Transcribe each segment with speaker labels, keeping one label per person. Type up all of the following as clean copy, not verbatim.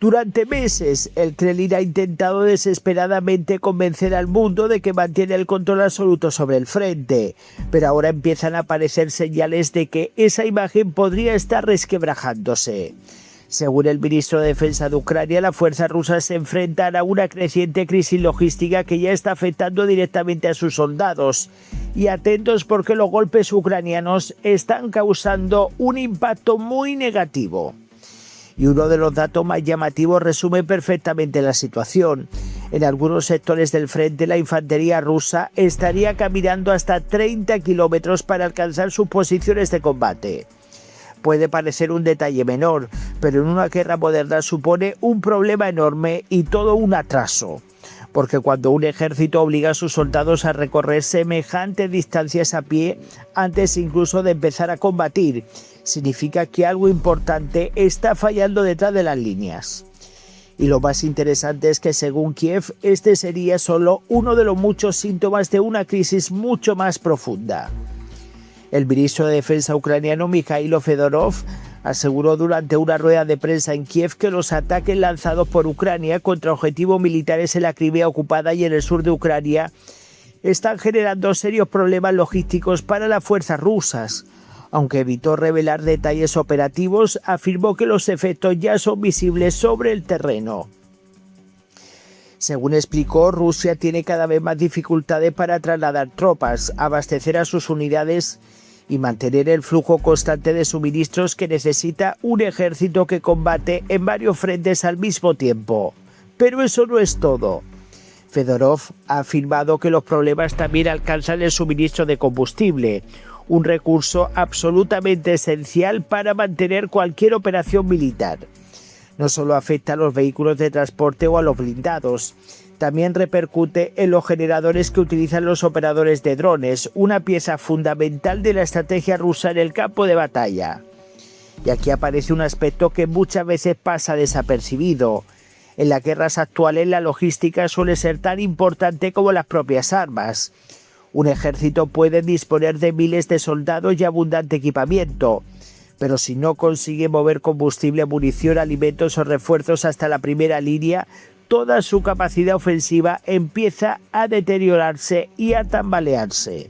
Speaker 1: Durante meses, el Kremlin ha intentado desesperadamente convencer al mundo de que mantiene el control absoluto sobre el frente, pero ahora empiezan a aparecer señales de que esa imagen podría estar resquebrajándose. Según el ministro de Defensa de Ucrania, las fuerzas rusas se enfrentan a una creciente crisis logística que ya está afectando directamente a sus soldados. Y atentos porque los golpes ucranianos están causando un impacto muy negativo. Y uno de los datos más llamativos resume perfectamente la situación. En algunos sectores del frente, la infantería rusa estaría caminando hasta 30 kilómetros para alcanzar sus posiciones de combate. Puede parecer un detalle menor, pero en una guerra moderna supone un problema enorme y todo un atraso. Porque cuando un ejército obliga a sus soldados a recorrer semejantes distancias a pie antes incluso de empezar a combatir, significa que algo importante está fallando detrás de las líneas. Y lo más interesante es que según Kiev, este sería solo uno de los muchos síntomas de una crisis mucho más profunda. El ministro de Defensa ucraniano Mikhailo Fedorov aseguró durante una rueda de prensa en Kiev que los ataques lanzados por Ucrania contra objetivos militares en la Crimea ocupada y en el sur de Ucrania están generando serios problemas logísticos para las fuerzas rusas. Aunque evitó revelar detalles operativos, afirmó que los efectos ya son visibles sobre el terreno. Según explicó, Rusia tiene cada vez más dificultades para trasladar tropas, abastecer a sus unidades y mantener el flujo constante de suministros que necesita un ejército que combate en varios frentes al mismo tiempo. Pero eso no es todo. Fedorov ha afirmado que los problemas también alcanzan el suministro de combustible, un recurso absolutamente esencial para mantener cualquier operación militar. No solo afecta a los vehículos de transporte o a los blindados, también repercute en los generadores que utilizan los operadores de drones, una pieza fundamental de la estrategia rusa en el campo de batalla. Y aquí aparece un aspecto que muchas veces pasa desapercibido. En las guerras actuales la logística suele ser tan importante como las propias armas. Un ejército puede disponer de miles de soldados y abundante equipamiento, pero si no consigue mover combustible, munición, alimentos o refuerzos hasta la primera línea, toda su capacidad ofensiva empieza a deteriorarse y a tambalearse.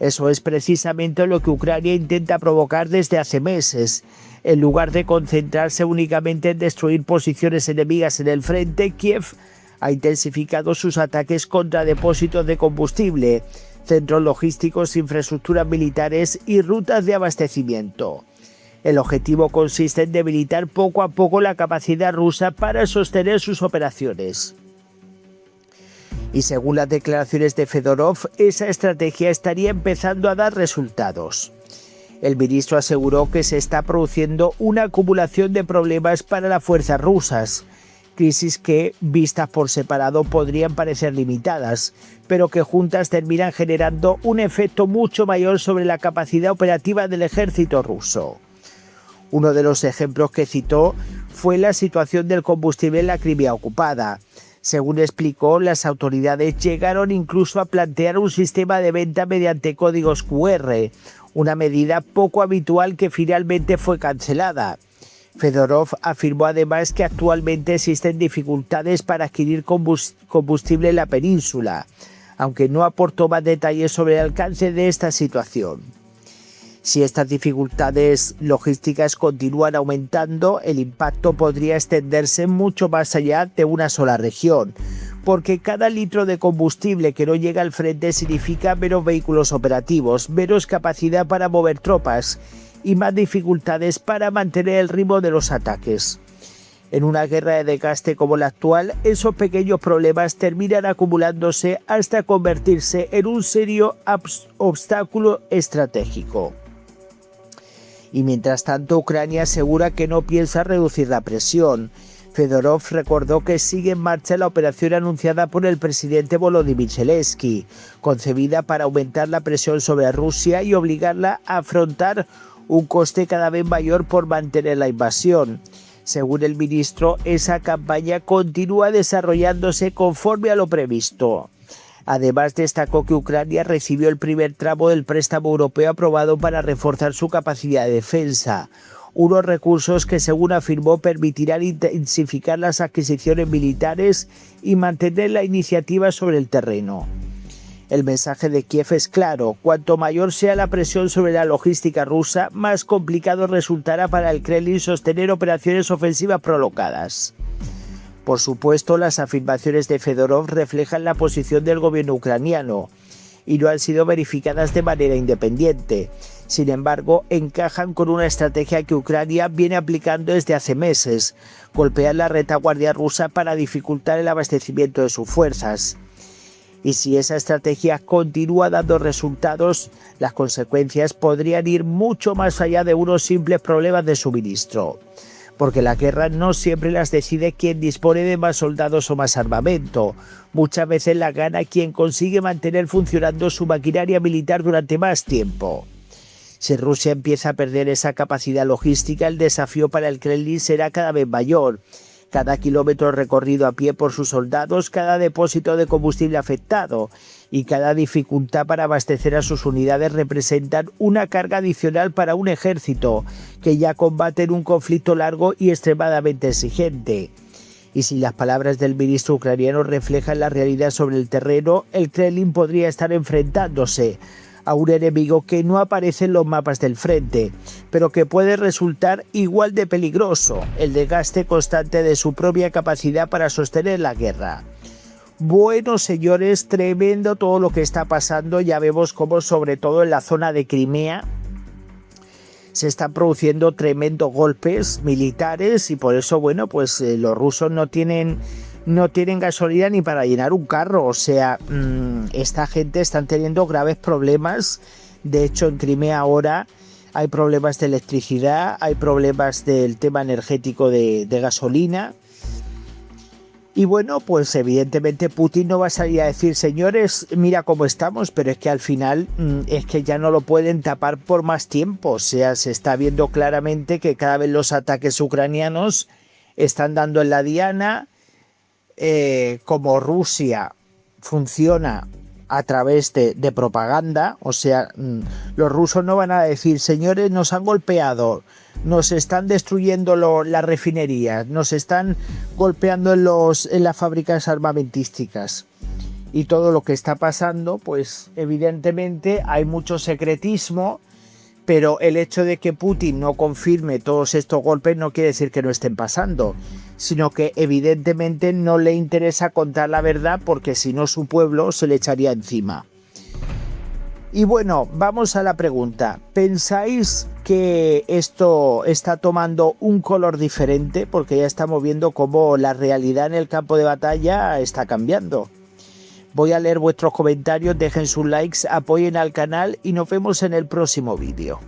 Speaker 1: Eso es precisamente lo que Ucrania intenta provocar desde hace meses. En lugar de concentrarse únicamente en destruir posiciones enemigas en el frente, Kiev ha intensificado sus ataques contra depósitos de combustible, centros logísticos, infraestructuras militares y rutas de abastecimiento. El objetivo consiste en debilitar poco a poco la capacidad rusa para sostener sus operaciones. Y según las declaraciones de Fedorov, esa estrategia estaría empezando a dar resultados. El ministro aseguró que se está produciendo una acumulación de problemas para las fuerzas rusas, crisis que, vistas por separado, podrían parecer limitadas, pero que juntas terminan generando un efecto mucho mayor sobre la capacidad operativa del ejército ruso. Uno de los ejemplos que citó fue la situación del combustible en la Crimea ocupada. Según explicó, las autoridades llegaron incluso a plantear un sistema de venta mediante códigos QR, una medida poco habitual que finalmente fue cancelada. Fedorov afirmó además que actualmente existen dificultades para adquirir combustible en la península, aunque no aportó más detalles sobre el alcance de esta situación. Si estas dificultades logísticas continúan aumentando, el impacto podría extenderse mucho más allá de una sola región, porque cada litro de combustible que no llega al frente significa menos vehículos operativos, menos capacidad para mover tropas y más dificultades para mantener el ritmo de los ataques. En una guerra de desgaste como la actual, esos pequeños problemas terminan acumulándose hasta convertirse en un serio obstáculo estratégico. Y mientras tanto, Ucrania asegura que no piensa reducir la presión. Fedorov recordó que sigue en marcha la operación anunciada por el presidente Volodymyr Zelensky, concebida para aumentar la presión sobre Rusia y obligarla a afrontar un coste cada vez mayor por mantener la invasión. Según el ministro, esa campaña continúa desarrollándose conforme a lo previsto. Además, destacó que Ucrania recibió el primer tramo del préstamo europeo aprobado para reforzar su capacidad de defensa, unos recursos que, según afirmó, permitirán intensificar las adquisiciones militares y mantener la iniciativa sobre el terreno. El mensaje de Kiev es claro: cuanto mayor sea la presión sobre la logística rusa, más complicado resultará para el Kremlin sostener operaciones ofensivas prolongadas. Por supuesto, las afirmaciones de Fedorov reflejan la posición del gobierno ucraniano y no han sido verificadas de manera independiente. Sin embargo, encajan con una estrategia que Ucrania viene aplicando desde hace meses: golpear la retaguardia rusa para dificultar el abastecimiento de sus fuerzas. Y si esa estrategia continúa dando resultados, las consecuencias podrían ir mucho más allá de unos simples problemas de suministro. Porque la guerra no siempre las decide quien dispone de más soldados o más armamento. Muchas veces la gana quien consigue mantener funcionando su maquinaria militar durante más tiempo. Si Rusia empieza a perder esa capacidad logística, el desafío para el Kremlin será cada vez mayor. Cada kilómetro recorrido a pie por sus soldados, cada depósito de combustible afectado y cada dificultad para abastecer a sus unidades representan una carga adicional para un ejército que ya combate en un conflicto largo y extremadamente exigente. Y si las palabras del ministro ucraniano reflejan la realidad sobre el terreno, el Kremlin podría estar enfrentándose a un enemigo que no aparece en los mapas del frente, pero que puede resultar igual de peligroso: el desgaste constante de su propia capacidad para sostener la guerra. Bueno, señores, tremendo todo lo que está pasando. Ya vemos cómo, sobre todo en la zona de Crimea, se están produciendo tremendos golpes militares y por eso, bueno, pues los rusos no tienen gasolina ni para llenar un carro. O sea, esta gente están teniendo graves problemas. De hecho, en Crimea ahora hay problemas de electricidad, hay problemas del tema energético de gasolina. Y bueno, pues evidentemente Putin no va a salir a decir: señores, mira cómo estamos, pero es que al final es que ya no lo pueden tapar por más tiempo. O sea, se está viendo claramente que cada vez los ataques ucranianos están dando en la diana. Como Rusia funciona a través de propaganda, o sea, los rusos no van a decir: señores, nos han golpeado, nos están destruyendo las refinerías, nos están golpeando en las fábricas armamentísticas. Y todo lo que está pasando, pues evidentemente hay mucho secretismo, pero el hecho de que Putin no confirme todos estos golpes no quiere decir que no estén pasando, sino que evidentemente no le interesa contar la verdad, porque si no su pueblo se le echaría encima. Y bueno, vamos a la pregunta: ¿pensáis que esto está tomando un color diferente? Porque ya estamos viendo cómo la realidad en el campo de batalla está cambiando. Voy a leer vuestros comentarios, dejen sus likes, apoyen al canal y nos vemos en el próximo vídeo.